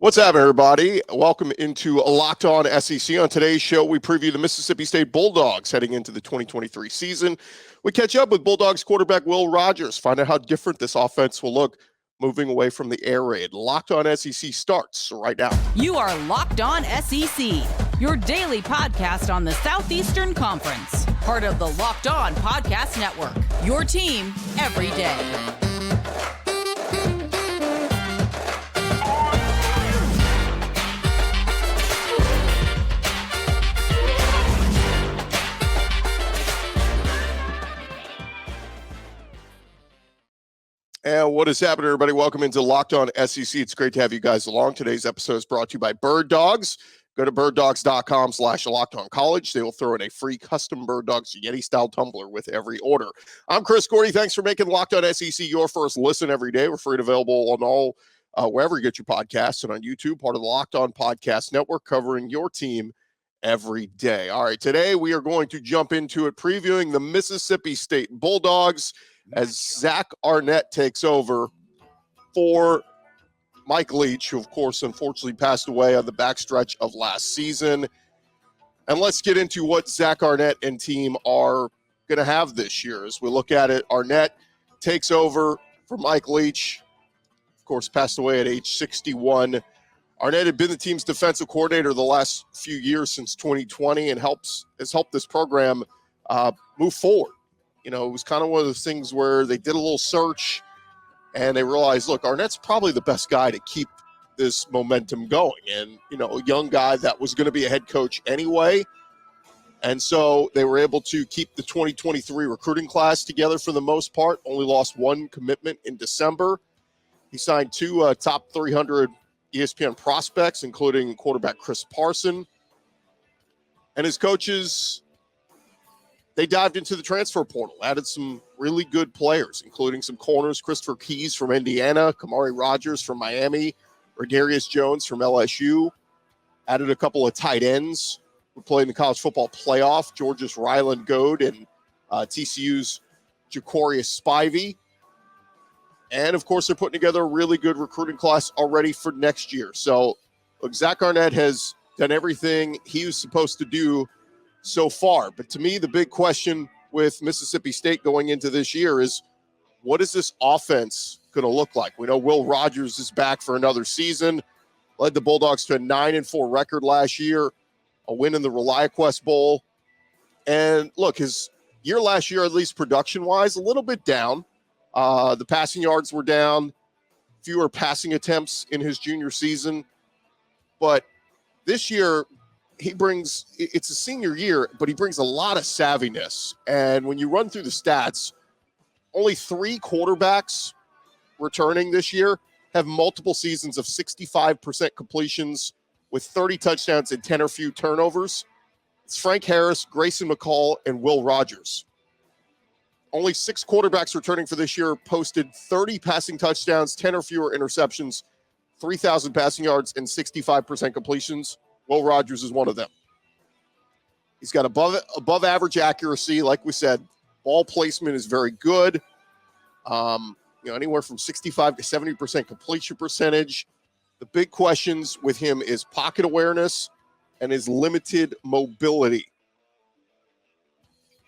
What's happening, everybody? Welcome into Locked On SEC. On today's show, we preview the Mississippi State Bulldogs heading into the 2023 season. We catch up with Bulldogs quarterback Will Rogers, find out how different this offense will look moving away from the air raid. Locked On SEC starts right now. You are Locked On SEC, your daily podcast on the Southeastern Conference. Part of the Locked On Podcast Network, your team every day. And what is happening, everybody? Welcome into Locked On SEC. It's great to have you guys along. Today's episode is brought to you by Bird Dogs. Go to birddogs.com/LockedOnCollege. They will throw in a free custom Bird Dogs Yeti-style tumbler with every order. I'm Chris Gordy. Thanks for making Locked On SEC your first listen every day. We're free and available on all, wherever you get your podcasts, and on YouTube, part of the Locked On Podcast Network, covering your team every day. All right, today we are going to jump into it, previewing the Mississippi State Bulldogs as Zach Arnett takes over for Mike Leach, who, of course, unfortunately passed away on the backstretch of last season. And let's get into what Zach Arnett and team are going to have this year. As we look at it, Arnett takes over for Mike Leach, of course, passed away at age 61. Arnett had been the team's defensive coordinator the last few years since 2020 and has helped this program move forward. You know, it was kind of one of those things where they did a little search and they realized, look, Arnett's probably the best guy to keep this momentum going. And, you know, a young guy that was going to be a head coach anyway. And so they were able to keep the 2023 recruiting class together for the most part, only lost one commitment in December. He signed two top 300 ESPN prospects, including quarterback Chris Parson. And his coaches, they dived into the transfer portal, added some really good players, including some corners, Christopher Keys from Indiana, Kamari Rogers from Miami, Rodarius Jones from LSU, added a couple of tight ends who played in the college football playoff, Georgia's Ryland Goad and TCU's Jacorius Spivey. And, of course, they're putting together a really good recruiting class already for next year. So, look, Zach Arnett has done everything he was supposed to do so far. But to me, the big question with Mississippi State going into this year is, what is this offense going to look like? We know Will Rogers is back for another season, led the Bulldogs to a 9-4 record last year, a win in the ReliaQuest Bowl. And look, his year last year, at least production-wise, a little bit down. The passing yards were down, fewer passing attempts in his junior season. But this year, it's a senior year, but he brings a lot of savviness. And when you run through the stats, only 3 quarterbacks returning this year have multiple seasons of 65% completions with 30 touchdowns and 10 or few turnovers. It's Frank Harris, Grayson McCall, and Will Rogers. Only 6 quarterbacks returning for this year posted 30 passing touchdowns, 10 or fewer interceptions, 3,000 passing yards, and 65% completions. Will Rogers is one of them. He's got above average accuracy. Like we said, ball placement is very good. Anywhere from 65 to 70% completion percentage. The big questions with him is pocket awareness and his limited mobility.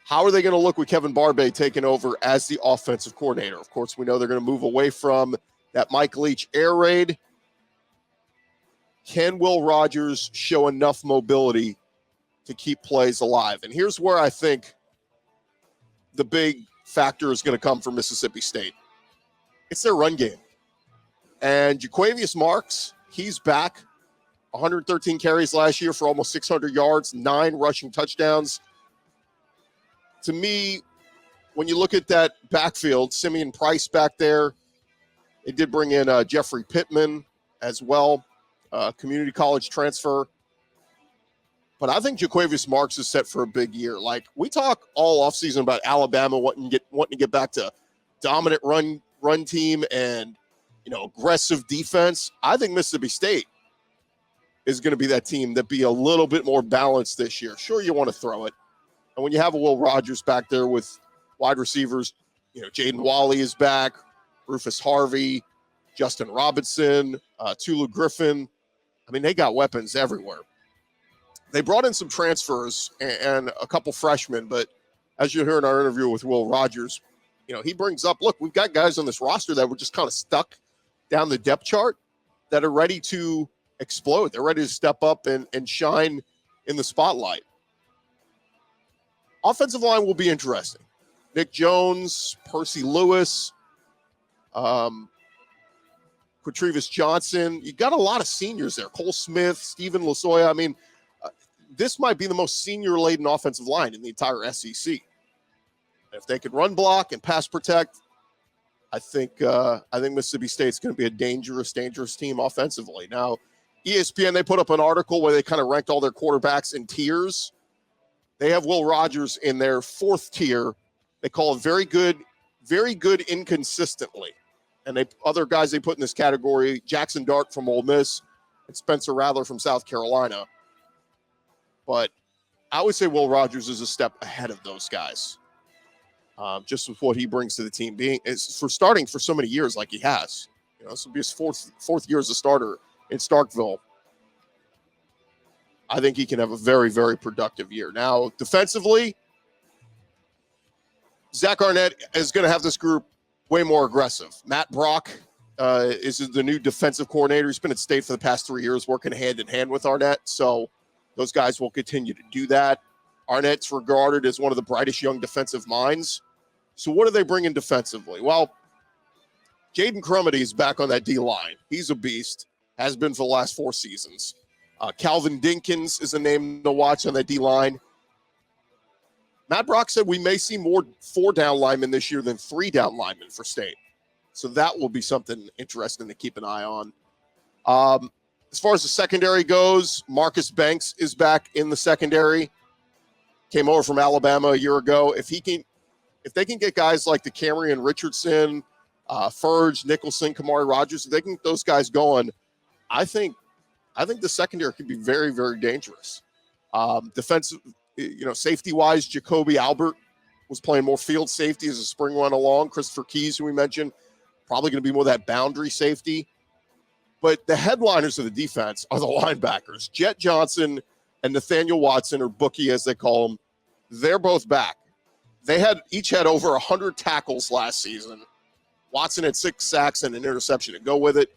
How are they going to look with Kevin Barbay taking over as the offensive coordinator? Of course, we know they're going to move away from that Mike Leach air raid. Can Will Rogers show enough mobility to keep plays alive? And here's where I think the big factor is going to come for Mississippi State. It's their run game. And Jaquavius Marks, he's back. 113 carries last year for almost 600 yards, 9 rushing touchdowns. To me, when you look at that backfield, Simeon Price back there, they did bring in Jeffrey Pittman as well, community college transfer. But I think Jaquavius Marks is set for a big year. Like, we talk all offseason about Alabama wanting to get back to dominant run team and, aggressive defense. I think Mississippi State is going to be that team that be a little bit more balanced this year. Sure, you want to throw it. And when you have a Will Rogers back there with wide receivers, Jaden Wally is back, Rufus Harvey, Justin Robinson, Tulu Griffin, I mean, they got weapons everywhere. They brought in some transfers and a couple freshmen, but as you hear in our interview with Will Rogers, he brings up, look, we've got guys on this roster that were just kind of stuck down the depth chart that are ready to explode. They're ready to step up and shine in the spotlight. Offensive line will be interesting. Nick Jones, Percy Lewis, Quatrevis Johnson. You got a lot of seniors there. Cole Smith, Stephen Lasoya. I mean, this might be the most senior-laden offensive line in the entire SEC. If they could run block and pass protect, I think Mississippi State's going to be a dangerous team offensively. Now, ESPN, they put up an article where they kind of ranked all their quarterbacks in tiers. They have Will Rogers in their fourth tier. They call it very good inconsistently. And other guys they put in this category, Jackson Dart from Ole Miss and Spencer Rattler from South Carolina. But I would say Will Rogers is a step ahead of those guys. Just with what he brings to the team, starting for so many years like he has. This will be his fourth year as a starter in Starkville. I think he can have a very, very productive year. Now, defensively, Zach Arnett is going to have this group way more aggressive. Matt Brock is the new defensive coordinator. He's been at State for the past 3 years, working hand in hand with Arnett. So those guys will continue to do that. Arnett's regarded as one of the brightest young defensive minds. So what are they bringing defensively? Well, Jaden Crumity is back on that D-line. He's a beast, has been for the last 4 seasons. Calvin Dinkins is a name to watch on that D-line. Matt Brock said we may see more 4-down linemen this year than 3-down linemen for State. So that will be something interesting to keep an eye on. As far as the secondary goes, Marcus Banks is back in the secondary. Came over from Alabama a year ago. If they can get guys like the Camryn Richardson, Furge, Nicholson, Kamari Rogers, if they can get those guys going, I think the secondary could be very, very dangerous. Defensive, safety-wise, Jacoby Albert was playing more field safety as the spring went along. Christopher Keys, who we mentioned, probably going to be more that boundary safety. But the headliners of the defense are the linebackers. Jet Johnson and Nathaniel Watson, or Bookie as they call him, they're both back. They each had over 100 tackles last season. Watson had 6 sacks and an interception to go with it.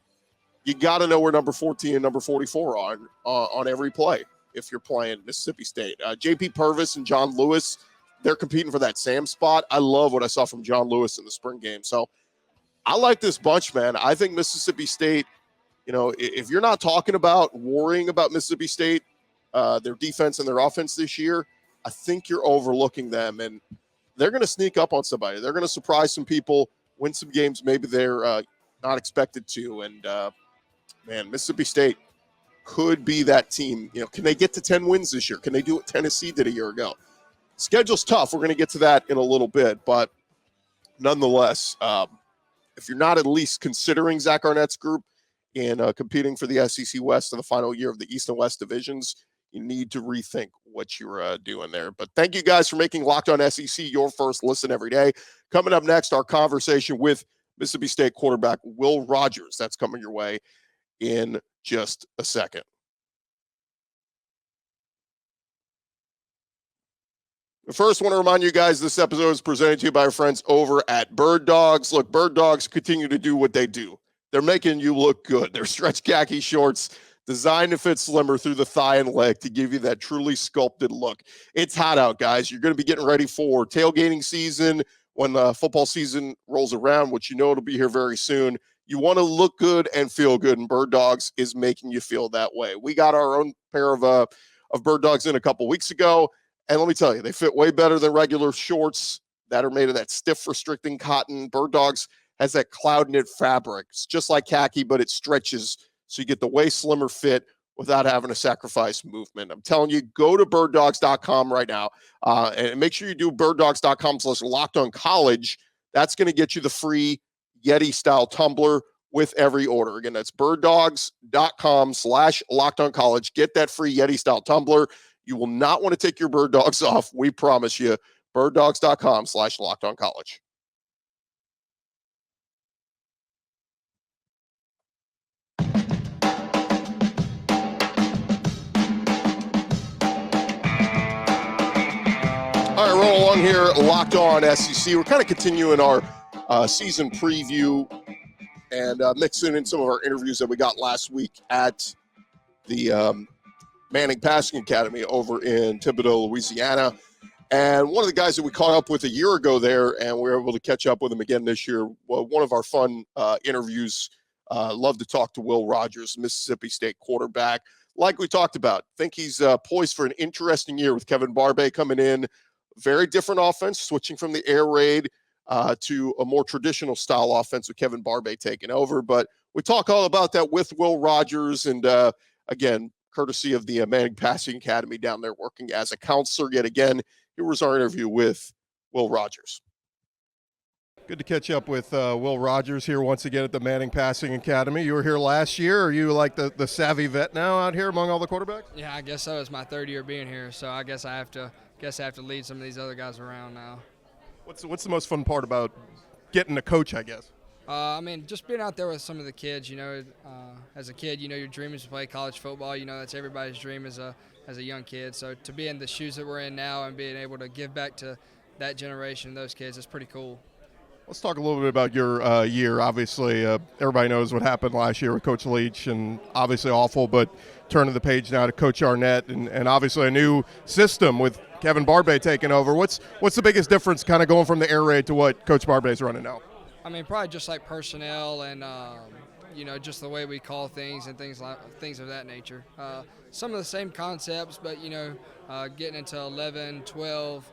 You got to know where number 14 and number 44 are on every play if you're playing Mississippi State. JP Purvis and John Lewis, they're competing for that Sam spot. I love what I saw from John Lewis in the spring game. So I like this bunch, man. I think Mississippi State, if you're not talking about worrying about Mississippi State, their defense and their offense this year, I think you're overlooking them. And they're going to sneak up on somebody. They're going to surprise some people, win some games maybe they're not expected to. And, man, Mississippi State could be that team. Can they get to 10 wins this year? Can they do what Tennessee did a year ago? Schedule's tough. We're going to get to that in a little bit. But nonetheless, if you're not at least considering Zach Arnett's group in competing for the SEC West in the final year of the East and West divisions, you need to rethink what you're doing there. But thank you guys for making Locked On SEC your first listen every day. Coming up next, our conversation with Mississippi State quarterback Will Rogers. That's coming your way in just a second. First, I want to remind you guys this episode is presented to you by our friends over at Bird Dogs. Look, Bird Dogs continue to do what they do. They're making you look good. Their stretch khaki shorts designed to fit slimmer through the thigh and leg to give you that truly sculpted look. It's hot out, guys. You're going to be getting ready for tailgating season when football season rolls around, which it'll be here very soon. You want to look good and feel good, and Bird Dogs is making you feel that way. We got our own pair of Bird Dogs in a couple weeks ago, and let me tell you, they fit way better than regular shorts that are made of that stiff, restricting cotton. Bird Dogs has that cloud knit fabric. It's just like khaki, but it stretches, so you get the way slimmer fit without having to sacrifice movement. I'm telling you, go to birddogs.com right now, and make sure you do birddogs.com/lockedoncollege. That's going to get you the free Yeti-style tumbler with every order. Again, that's birddogs.com/lockedoncollege. Get that free Yeti-style tumbler. You will not want to take your Bird Dogs off. We promise you. birddogs.com/lockedoncollege. Rolling along here, Locked On SEC. We're kind of continuing our season preview and mixing in some of our interviews that we got last week at the Manning Passing Academy over in Thibodaux, Louisiana. And one of the guys that we caught up with a year ago there, and we were able to catch up with him again this year, well, one of our fun interviews. Love to talk to Will Rogers, Mississippi State quarterback. Like we talked about, think he's poised for an interesting year with Kevin Barbay coming in. Very different offense, switching from the air raid to a more traditional style offense with Kevin Barbay taking over. But we talk all about that with Will Rogers. And again, courtesy of the Manning Passing Academy down there working as a counselor yet again. Here was our interview with Will Rogers. Good to catch up with Will Rogers here once again at the Manning Passing Academy. You were here last year. Are you like the savvy vet now out here among all the quarterbacks? Yeah, I guess so. It's my third year being here, so I guess I have to lead some of these other guys around now. What's the most fun part about getting to coach, I guess? I mean, just being out there with some of the kids. You know, as a kid, you know your dream is to play college football. You know that's everybody's dream as a young kid. So to be in the shoes that we're in now and being able to give back to that generation, those kids, is pretty cool. Let's talk a little bit about your year. Obviously, everybody knows what happened last year with Coach Leach, and obviously awful, but turning the page now to Coach Arnett, and obviously a new system with Kevin Barbay taking over. What's the biggest difference kind of going from the air raid to what Coach Barbay's running now? I mean, probably just like personnel and, you know, just the way we call things and things of that nature. Some of the same concepts, but, you know, getting into 11, 12,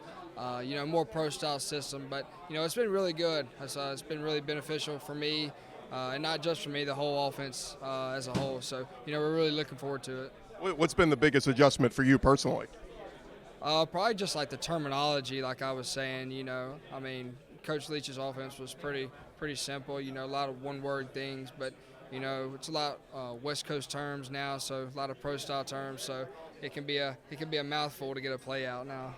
you know, more pro-style system. But, you know, it's been really good. It's been really beneficial for me, and not just for me, the whole offense as a whole. So, you know, we're really looking forward to it. What's been the biggest adjustment for you personally? Probably just like the terminology, like I was saying, you know. I mean, Coach Leach's offense was pretty simple, you know, a lot of one-word things. But, you know, it's a lot West Coast terms now, so a lot of pro-style terms. So it can be a mouthful to get a play out now.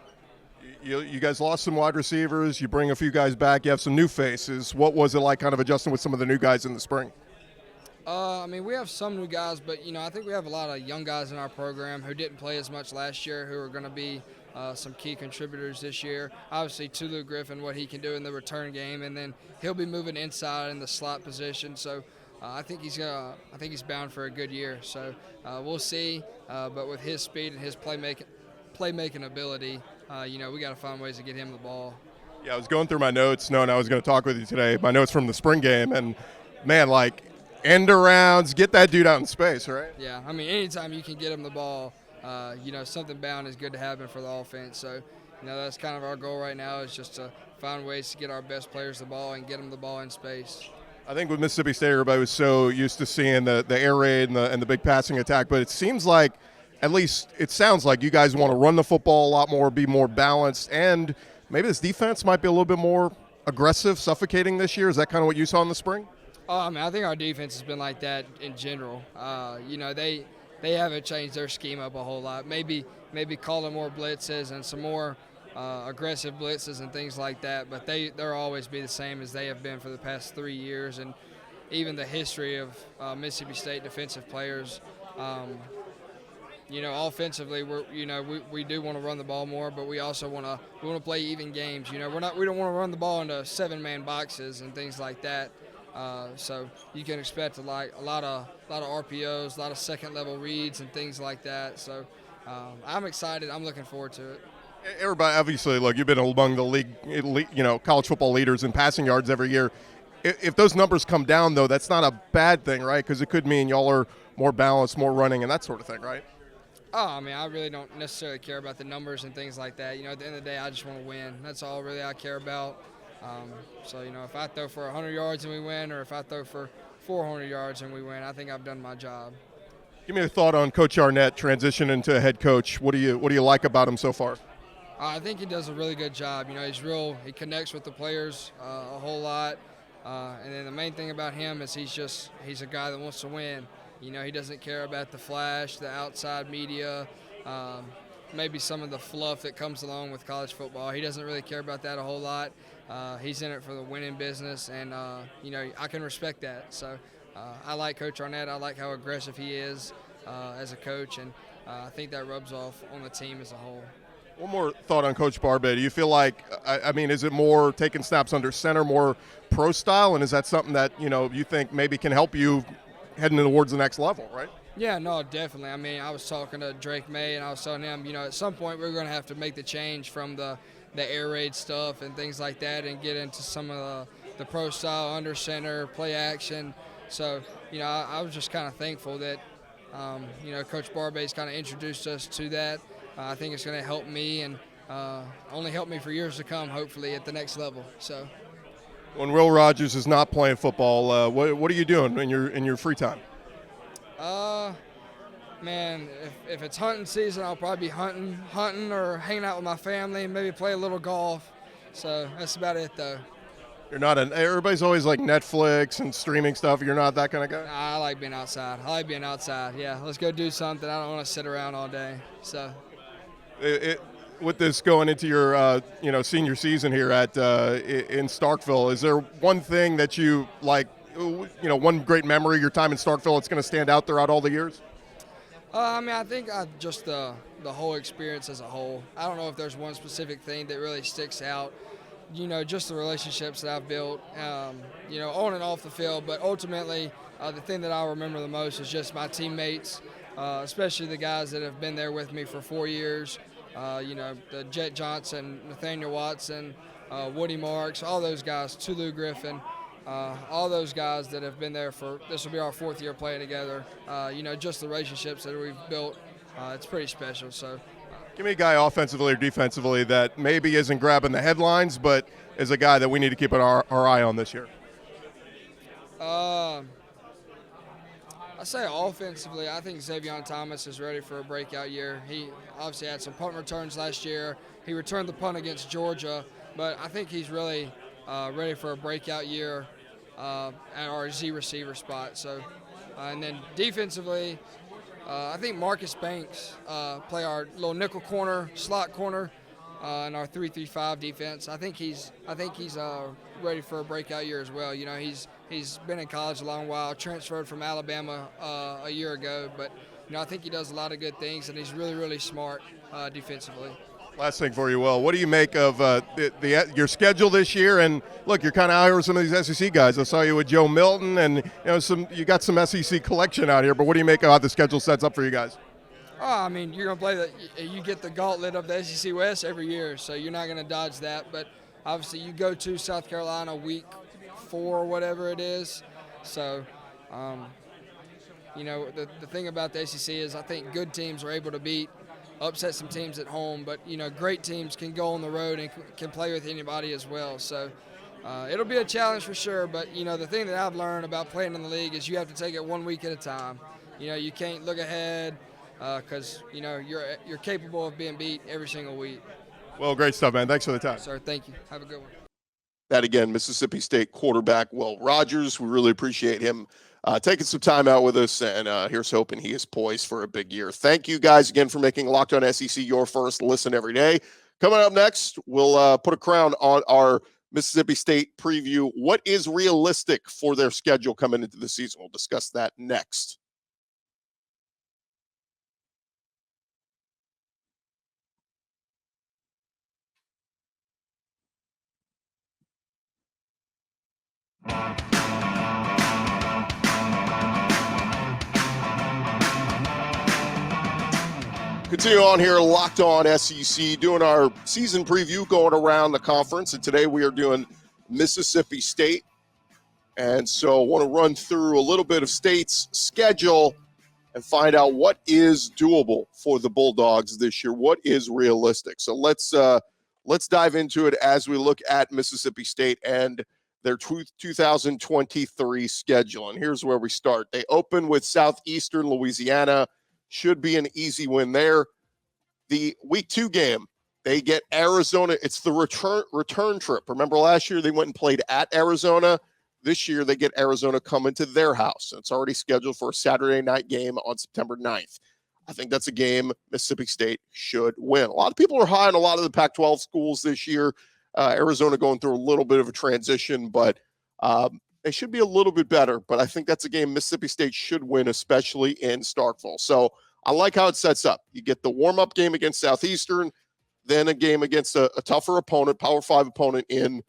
You guys lost some wide receivers. You bring a few guys back. You have some new faces. What was it like kind of adjusting with some of the new guys in the spring? I mean, we have some new guys, but, you know, I think we have a lot of young guys in our program who didn't play as much last year who are going to be some key contributors this year. Obviously, Tulu Griffin, what he can do in the return game, and then he'll be moving inside in the slot position. So I think he's bound for a good year. So we'll see. But with his speed and his playmaking ability, you know, we got to find ways to get him the ball. Yeah, I was going through my notes knowing I was going to talk with you today, my notes from the spring game, and, man, like, end arounds, get that dude out in space, right? Yeah, I mean, anytime you can get him the ball, you know, something bound is good to happen for the offense. So, you know, that's kind of our goal right now, is just to find ways to get our best players the ball and get them the ball in space. I think with Mississippi State, everybody was so used to seeing the air raid and the big passing attack, but it seems like, at least it sounds like, you guys want to run the football a lot more, be more balanced, and maybe this defense might be a little bit more aggressive, suffocating this year. Is that kind of what you saw in the spring? I mean, I think our defense has been like that in general. You know, they haven't changed their scheme up a whole lot. Maybe calling more blitzes and some more aggressive blitzes and things like that, but they'll always be the same as they have been for the past 3 years, and even the history of Mississippi State defensive players. You know, offensively, we do want to run the ball more, but we also want to play even games. You know, we don't want to run the ball into 7-man boxes and things like that. So you can expect a lot of RPOs, a lot of second-level reads and things like that. So I'm excited. I'm looking forward to it. Everybody, obviously, look, you've been among the league, you know, college football leaders in passing yards every year. If those numbers come down, though, that's not a bad thing, right? Because it could mean y'all are more balanced, more running, and that sort of thing, right? Oh, I mean, I really don't necessarily care about the numbers and things like that. You know, at the end of the day, I just want to win. That's all really I care about. So, you know, if I throw for 100 yards and we win, or if I throw for 400 yards and we win, I think I've done my job. Give me a thought on Coach Arnett transitioning to a head coach. What do you like about him so far? I think he does a really good job. You know, he connects with the players a whole lot. And then the main thing about him is he's a guy that wants to win. You know, he doesn't care about the flash, the outside media, maybe some of the fluff that comes along with college football. He doesn't really care about that a whole lot. He's in it for the winning business, and, you know, I can respect that. So I like Coach Arnett. I like how aggressive he is as a coach, and I think that rubs off on the team as a whole. One more thought on Coach Barbay. Do you feel like, I mean, is it more taking snaps under center, more pro style, and is that something that, you think maybe can help you heading towards the next level, right? Yeah, no, definitely. I mean, I was talking to Drake May, and I was telling him, at some point we're going to have to make the change from the air raid stuff and things like that and get into some of the pro style, under center, play action. So, I was just kind of thankful that, Coach Barbay's kind of introduced us to that. I think it's going to help me and only help me for years to come, hopefully, at the next level. So, when Will Rogers is not playing football, what are you doing in your free time? Man, if it's hunting season, I'll probably be hunting or hanging out with my family and maybe play a little golf. So that's about it, though. You're not everybody's always like Netflix and streaming stuff. You're not that kind of guy? Nah, I like being outside. Yeah, let's go do something. I don't want to sit around all day. So. With this going into your senior season here at in Starkville, is there one thing that you like, one great memory of your time in Starkville that's going to stand out throughout all the years? I think just the whole experience as a whole. I don't know if there's one specific thing that really sticks out. Just the relationships that I've built, on and off the field. But ultimately, the thing that I remember the most is just my teammates, especially the guys that have been there with me for 4 years. The Jet Johnson, Nathaniel Watson, Woody Marks, all those guys, Tulu Griffin. All those guys that have been there this will be our 4th year playing together. Just the relationships that we've built, it's pretty special. So, give me a guy offensively or defensively that maybe isn't grabbing the headlines, but is a guy that we need to keep our eye on this year. I say offensively, I think Xavion Thomas is ready for a breakout year. He obviously had some punt returns last year. He returned the punt against Georgia, but I think he's really ready for a breakout year at our Z receiver spot. So, and then defensively, I think Marcus Banks play our little nickel corner, slot corner, in our 3-3-5 defense. I think he's ready for a breakout year as well. He's been in college a long while, transferred from Alabama a year ago, but I think he does a lot of good things, and he's really, really smart defensively. Last thing for you, Will. What do you make of your schedule this year? And look, you're kind of out here with some of these SEC guys. I saw you with Joe Milton, and you got some SEC collection out here. But what do you make of how the schedule sets up for you guys? Oh, you're gonna play you get the gauntlet of the SEC West every year, so you're not gonna dodge that. But obviously, you go to South Carolina week 4 or whatever it is. So, the thing about the SEC is I think good teams are able to upset some teams at home, but great teams can go on the road and can play with anybody as well. So it'll be a challenge for sure, but the thing that I've learned about playing in the league is you have to take it 1 week at a time. You can't look ahead because you're capable of being beat every single week. Well, great stuff, man. Thanks for the time. Sir, thank you. Have a good one. That again, Mississippi State quarterback Will Rogers. We really appreciate him taking some time out with us, and here's hoping he is poised for a big year. Thank you guys again for making Locked On SEC your first listen every day. Coming up next, we'll put a crown on our Mississippi State preview. What is realistic for their schedule coming into the season? We'll discuss that next. Continue on here, Locked On SEC, doing our season preview going around the conference. And today we are doing Mississippi State. And so I want to run through a little bit of State's schedule and find out what is doable for the Bulldogs this year. What is realistic? So let's dive into it as we look at Mississippi State and their 2023 schedule. And here's where we start. They open with Southeastern Louisiana. Should be an easy win there. The week 2 game, they get Arizona. It's the return trip. Remember last year they went and played at Arizona. This year they get Arizona coming to their house. It's already scheduled for a Saturday night game on September 9th. I think that's a game Mississippi State should win. A lot of people are high on a lot of the Pac-12 schools this year. Arizona going through a little bit of a transition, but they should be a little bit better. But I think that's a game Mississippi State should win, especially in Starkville. So I like how it sets up. You get the warm-up game against Southeastern. then a game against a tougher opponent, Power 5 opponent in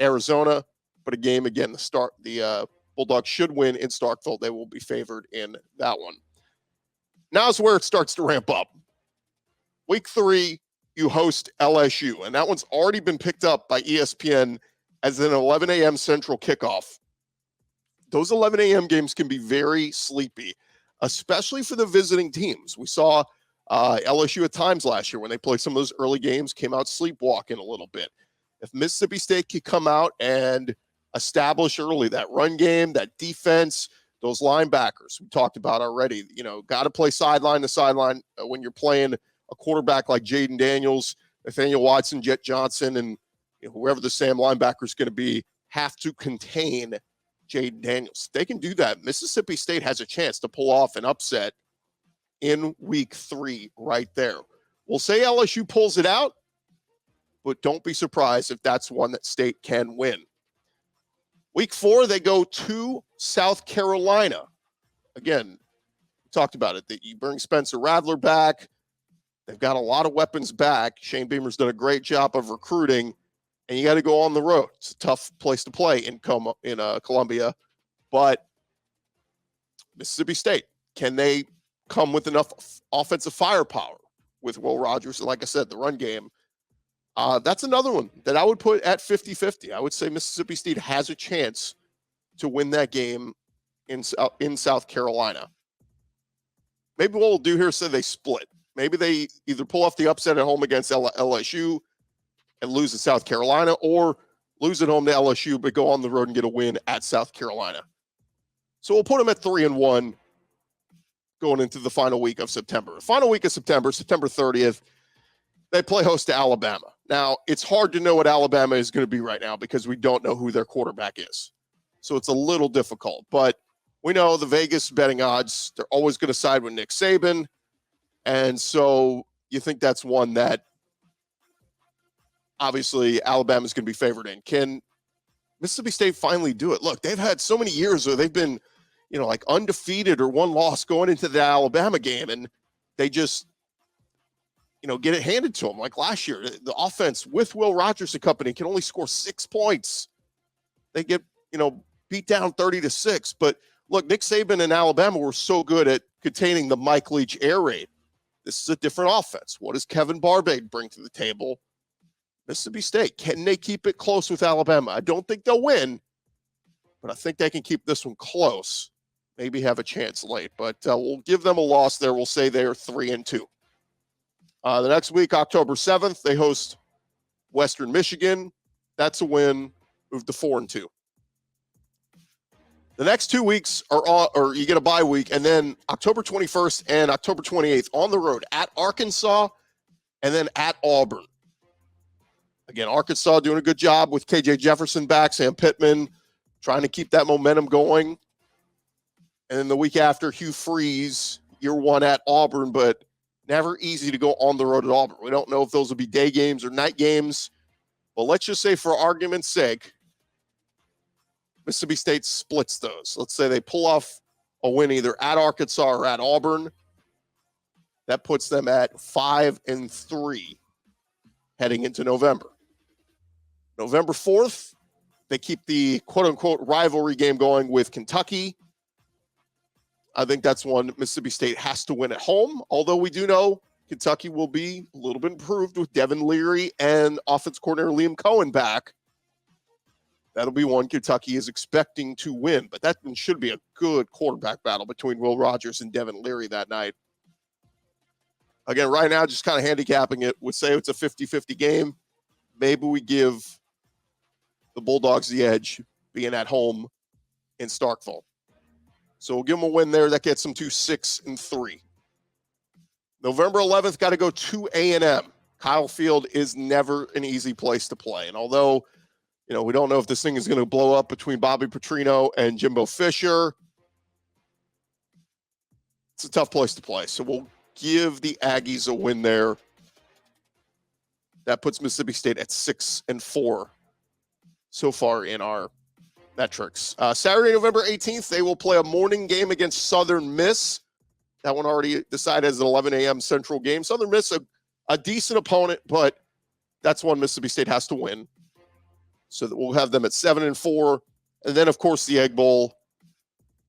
Arizona, but a game again, the Bulldogs should win in Starkville. They will be favored in that one. Now's where it starts to ramp up. Week 3, you host LSU, and that one's already been picked up by ESPN as an 11 a.m. Central kickoff. Those 11 a.m. games can be very sleepy, especially for the visiting teams. We saw LSU at times last year when they played some of those early games, came out sleepwalking a little bit. If Mississippi State could come out and establish early that run game, that defense, those linebackers we talked about already, got to play sideline to sideline when you're playing a quarterback like Jaden Daniels, Nathaniel Watson, Jet Johnson, and whoever the Sam linebacker is going to be, have to contain Jaden Daniels. They can do that. Mississippi State has a chance to pull off an upset in week 3 right there. We'll say LSU pulls it out, but don't be surprised if that's one that State can win. Week 4, they go to South Carolina. Again, we talked about it, that you bring Spencer Rattler back. They've got a lot of weapons back. Shane Beamer's done a great job of recruiting, and you got to go on the road. It's a tough place to play in Columbia, but Mississippi State, can they come with enough offensive firepower with Will Rogers? And like I said, the run game, that's another one that I would put at 50-50. I would say Mississippi State has a chance to win that game in South Carolina. Maybe what we'll do here is say they split. Maybe they either pull off the upset at home against LSU and lose at South Carolina, or lose at home to LSU but go on the road and get a win at South Carolina. So we'll put them at 3-1 going into the final week of September. Final week of September, September 30th, they play host to Alabama. Now, it's hard to know what Alabama is going to be right now because we don't know who their quarterback is. So it's a little difficult. But we know the Vegas betting odds, they're always going to side with Nick Saban. And so you think that's one that obviously Alabama's going to be favored in. Can Mississippi State finally do it? Look, they've had so many years where they've been, like undefeated or one loss going into the Alabama game, and they just, get it handed to them. Like last year, the offense with Will Rogers and company can only score 6 points. They get, beat down 30-6. But look, Nick Saban and Alabama were so good at containing the Mike Leach air raid. This is a different offense. What does Kevin Barbay bring to the table? Mississippi State, can they keep it close with Alabama? I don't think they'll win, but I think they can keep this one close. Maybe have a chance late, but we'll give them a loss there. We'll say they're 3-2. The next week, October 7th, they host Western Michigan. That's a win. Move to 4-2. The next 2 weeks or you get a bye week, and then October 21st and October 28th on the road at Arkansas and then at Auburn. Again, Arkansas doing a good job with KJ Jefferson back, Sam Pittman trying to keep that momentum going. And then the week after, Hugh Freeze, year 1 at Auburn, but never easy to go on the road at Auburn. We don't know if those will be day games or night games, but let's just say for argument's sake, Mississippi State splits those. Let's say they pull off a win either at Arkansas or at Auburn. That puts them at 5-3 heading into November. November 4th, they keep the quote-unquote rivalry game going with Kentucky. I think that's one Mississippi State has to win at home, although we do know Kentucky will be a little bit improved with Devin Leary and offense coordinator Liam Cohen back. That'll be one Kentucky is expecting to win, but that one should be a good quarterback battle between Will Rogers and Devin Leary that night. Again, right now, just kind of handicapping it, would say it's a 50-50 game. Maybe we give the Bulldogs the edge being at home in Starkville. So we'll give them a win there. That gets them to 6-3. November 11th, got to go to A&M. Kyle Field is never an easy place to play. And although, we don't know if this thing is going to blow up between Bobby Petrino and Jimbo Fisher, it's a tough place to play. So we'll give the Aggies a win there. That puts Mississippi State at 6-4 so far in our metrics. Saturday, November 18th, they will play a morning game against Southern Miss. That one already decided as an 11 a.m. Central game. Southern Miss, a a decent opponent, but that's one Mississippi State has to win. So that we'll have them at 7-4. And then, of course, the Egg Bowl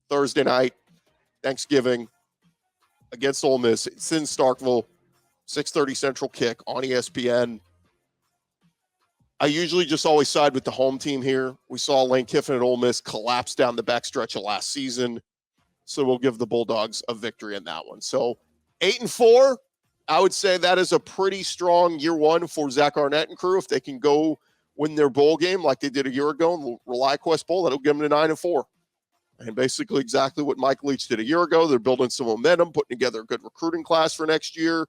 Thursday night, Thanksgiving, against Ole Miss. It's in Starkville, 6:30 Central kick on ESPN. I usually just always side with the home team here. We saw Lane Kiffin at Ole Miss collapse down the backstretch of last season. So we'll give the Bulldogs a victory in that one. So 8-4, I would say that is a pretty strong year one for Zach Arnett and crew. If they can go win their bowl game like they did a year ago in the ReliQuest Bowl, that'll give them to 9-4. And basically exactly what Mike Leach did a year ago. They're building some momentum, putting together a good recruiting class for next year.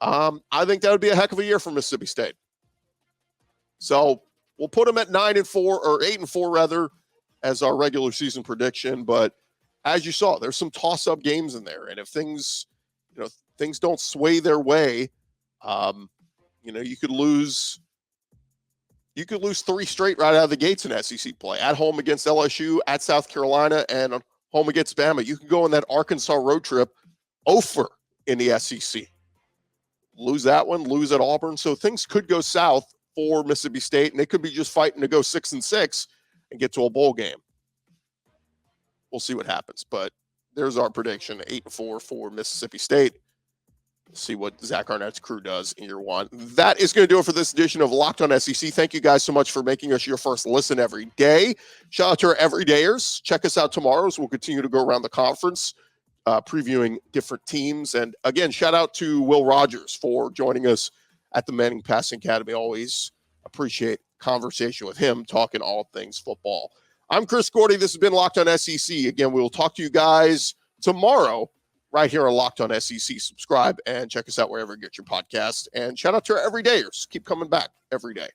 I think that would be a heck of a year for Mississippi State. So we'll put them at 9-4 or 8-4 rather as our regular season prediction. But as you saw, there's some toss-up games in there, and if things don't sway their way, you could lose 3 straight right out of the gates in SEC play. At home against LSU, at South Carolina, and home against Bama. You can go on that Arkansas road trip over in the SEC. Lose that one, lose at Auburn. So things could go south for Mississippi State, and they could be just fighting to go 6-6 and get to a bowl game. We'll see what happens, but there's our prediction, 8-4 for Mississippi State. We'll see what Zach Arnett's crew does in year one. That is going to do it for this edition of Locked On SEC. Thank you guys so much for making us your first listen every day. Shout out to our everydayers. Check us out tomorrow as we'll continue to go around the conference, previewing different teams. And again, shout out to Will Rogers for joining us at the Manning Passing Academy. Always appreciate conversation with him, talking all things football. I'm Chris Gordy. This has been Locked On SEC. Again, we will talk to you guys tomorrow right here on Locked On SEC. Subscribe and check us out wherever you get your podcast. And shout out to our everydayers. Keep coming back every day.